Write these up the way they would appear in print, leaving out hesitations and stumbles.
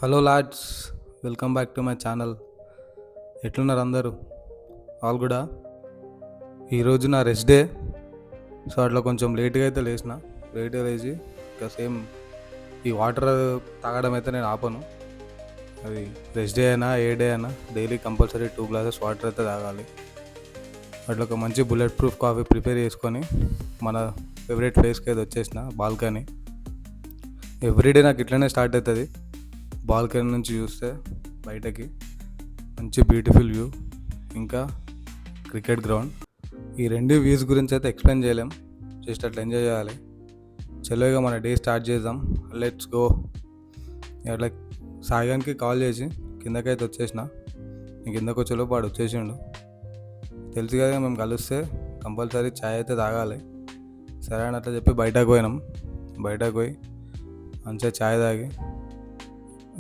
Hello lads, welcome back to my channel. ఎట్లున్నారు అందరూ? All కూడా. ఈరోజు నా రెస్ట్ డే. సో అట్లా కొంచెం లేట్గా అయితే లేట్గా లేచి ఇంకా సేమ్ ఈ వాటర్ తాగడం అయితే నేను ఆపను. అది రెస్ట్ డే అయినా ఏ డే అయినా డైలీ కంపల్సరీ 2 గ్లాసెస్ వాటర్ అయితే తాగాలి. అట్లా ఒక మంచి బుల్లెట్ ప్రూఫ్ కాఫీ ప్రిపేర్ చేసుకొని మన ఫేవరెట్ ప్లేస్కి అయితే వచ్చేసిన బాల్కనీ. ఎవ్రీడే నాకు ఇట్లనే స్టార్ట్ అవుతుంది. బాల్కనీ నుంచి చూస్తే బయటకి మంచి బ్యూటిఫుల్ వ్యూ, ఇంకా క్రికెట్ గ్రౌండ్. ఈ రెండు వ్యూస్ గురించి అయితే ఎక్స్ప్లెయిన్ చేయలేం, జస్ట్ అట్లా ఎంజాయ్ చేయాలి. చలోగా మన డే స్టార్ట్ చేద్దాం, లెట్స్ గో. అట్లా సాయిగానికి కాల్ చేసి కిందకైతే వచ్చేసిన. కిందకు వచ్చేలోపు వాడు వచ్చేసిండు. తెలుసు కదా మేము కలిస్తే కంపల్సరీ ఛాయ్ అయితే తాగాలి. సరే అని అట్లా చెప్పి బయటకు పోయి మంచిగా ఛాయ్ తాగి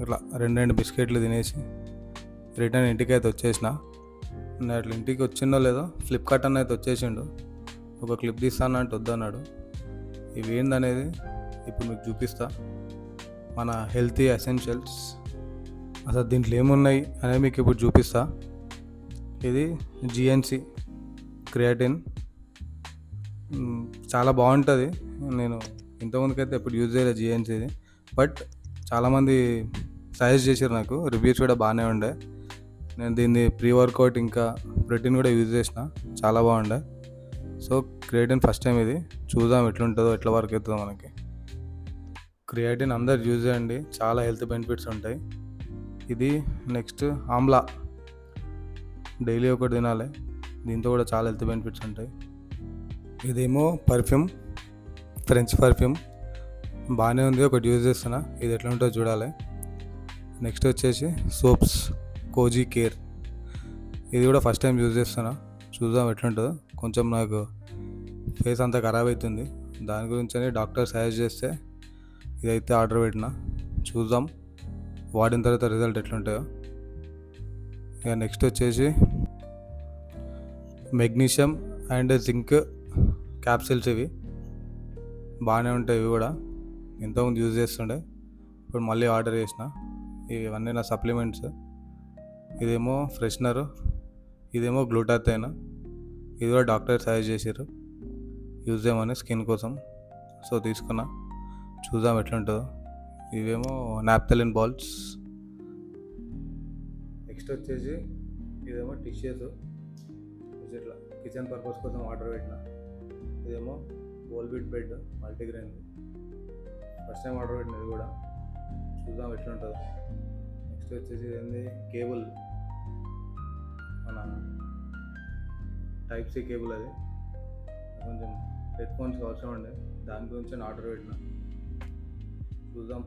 ఇట్లా రెండు బిస్కెట్లు తినేసి రిటర్న్ ఇంటికి అయితే వచ్చేసిన. నేను అట్లా ఇంటికి వచ్చిందో లేదో ఫ్లిప్కార్ట్ అన్న అయితే వచ్చేసిండు. ఒక క్లిప్ తీస్తాను అంటే వద్దన్నాడు. ఇవి ఏందనేది ఇప్పుడు మీకు చూపిస్తా. మన హెల్తీ ఎసెన్షియల్స్ అసలు దీంట్లో ఏమున్నాయి అనేది మీకు ఇప్పుడు చూపిస్తా. ఇది జిఎన్సి క్రియాటిన్, చాలా బాగుంటుంది. నేను ఇంతకుముందుకైతే ఎప్పుడు యూజ్ చేయలేదు జిఎన్సిది, బట్ చాలామంది సజెస్ట్ చేశారు నాకు. రివ్యూస్ కూడా బాగానే ఉండే. నేను దీన్ని ప్రీ వర్కౌట్ ఇంకా ప్రోటీన్ కూడా యూజ్ చేసిన, చాలా బాగుండే. సో క్రియేటిన్ ఫస్ట్ టైం ఇది, చూద్దాం ఎట్లుంటుందో, ఎట్లా వర్క్ అవుతుందో మనకి. క్రియేటిన్ అందరు యూజ్ చేయండి, చాలా హెల్త్ బెనిఫిట్స్ ఉంటాయి. ఇది నెక్స్ట్ ఆమ్లా, డైలీ ఒకటి తినాలి. దీంతో కూడా చాలా హెల్త్ బెనిఫిట్స్ ఉంటాయి. ఇదేమో పర్ఫ్యూమ్, ఫ్రెంచ్ పర్ఫ్యూమ్, బాగానే ఉంది, ఒకటి యూజ్ చేస్తున్నా. ఇది ఎట్లా ఉంటుందో చూడాలి. నెక్స్ట్ వచ్చేసి సోప్స్, కోజీ కేర్. ఇది కూడా ఫస్ట్ టైం యూజ్ చేస్తున్నా, చూద్దాం ఎట్లుంటుందో. కొంచెం నాకు ఫేస్ అంతా ఖరాబ్ అవుతుంది, దాని గురించి డాక్టర్ సజెస్ట్ చేస్తే ఇదైతే ఆర్డర్ పెట్టిన. చూద్దాం వాడిన తర్వాత రిజల్ట్ ఎట్లుంటాయో. ఇక నెక్స్ట్ వచ్చేసి మెగ్నీషియం అండ్ జింక్ క్యాప్సిల్స్. ఇవి బాగానే ఉంటాయి, ఇవి కూడా ఇంతకుముందు యూజ్ చేస్తుండే, ఇప్పుడు మళ్ళీ ఆర్డర్ చేసిన. ఇవన్నీ నా సప్లిమెంట్స్. ఇదేమో ఫ్రెషనర్, ఇదేమో గ్లూటాథైన్. ఇది కూడా డాక్టర్ సజెస్ట్ చేశారు యూజ్ చేయమని స్కిన్ కోసం, సో తీసుకున్నా. చూద్దాం ఎట్లుంటుందో. ఇవేమో నాప్థలిన్ బాల్స్. నెక్స్ట్ వచ్చేసి ఇదేమో టిష్యూస్, ఇట్లా కిచెన్ పర్పస్ కోసం ఆర్డర్ పెట్టిన. ఇదేమో whole wheat bread multigrain, first time order పెట్టిన. ఇది కూడా చూద్దాం ఎట్లుంటుందో. నెక్స్ట్ వచ్చేసి ఏంది కేబుల్, మన టైప్ సి కేబుల్. అది కొంచెం హెడ్ ఫోన్స్ అవసరం ఉండే, దాని గురించి నేను ఆర్డర్ పెట్టిన. చూద్దాం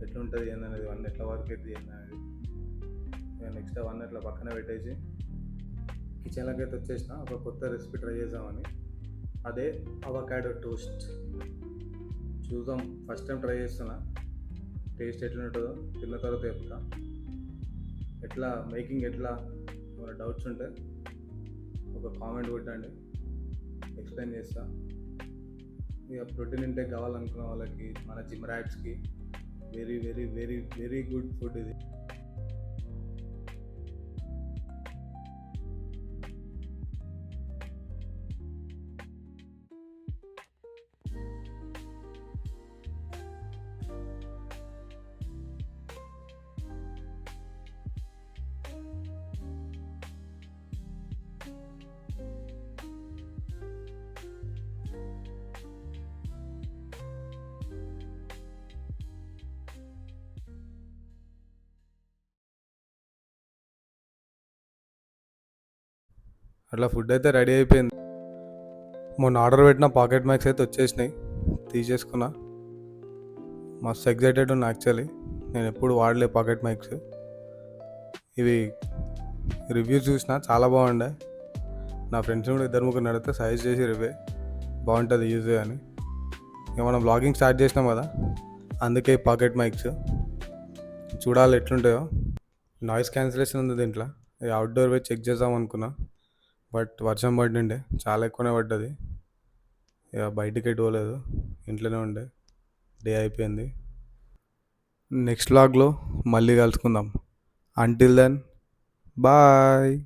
ఎట్లుంటుంది ఏందనేది, అవన్నీ ఎట్లా వర్క్ అవుతుంది ఏందనేది. నెక్స్ట్ అవన్నీ అట్లా పక్కన పెట్టేసి కిచెన్లోకి అయితే వచ్చేసిన. ఒక కొత్త రెసిపీ ట్రై చేద్దామని, అదే అవకాడో టోస్ట్. చూద్దాం, ఫస్ట్ టైం ట్రై చేస్తున్నా. టేస్ట్ ఎట్లుంటుందో తిన్న తర్వాత చెప్తా. ఎట్లా మేకింగ్ ఎట్లా ఏమైనా డౌట్స్ ఉంటే ఒక కామెంట్ కొట్టండి, ఎక్స్ప్లెయిన్ చేస్తా. ఇక ప్రోటీన్ ఇంటేక్ కావాలనుకున్న వాళ్ళకి, మన జిమ్ ర్యాట్స్కి very very very very good food ఇది. అట్లా ఫుడ్ అయితే రెడీ అయిపోయింది. మొన్న ఆర్డర్ పెట్టిన పాకెట్ మ్యాక్స్ అయితే వచ్చేసినాయి, తీసేసుకున్నా. మస్తు ఎగ్జైటెడ్ ఉన్నా యాక్చువల్లీ. నేను ఎప్పుడు వాడలే పాకెట్ మ్యాక్స్. ఇవి రివ్యూస్ చూసిన, చాలా బాగుండే. నా ఫ్రెండ్స్ కూడా ఇద్దరు ముగ్గురు నడితే సజెస్ట్ చేసి రివ్యూ బాగుంటుంది యూజ్ అని. ఇక మనం బ్లాగింగ్ స్టార్ట్ చేసినాం కదా, అందుకే పాకెట్ మైక్స్. చూడాలి ఎట్లుంటాయో. నాయిస్ క్యాన్సిలేషన్ ఉంది దీంట్లో. ఇది అవుట్డోర్ పోయి చెక్ చేద్దాం అనుకున్నా, బట్ వర్షం పడిండే, చాలా ఎక్కువనే పడ్డది. ఇక బయటికి ఎటు పోలేదు, ఇంట్లోనే ఉండే. డే అయిపోయింది. నెక్స్ట్ వ్లాగ్లో మళ్ళీ కలుసుకుందాం. Until then bye.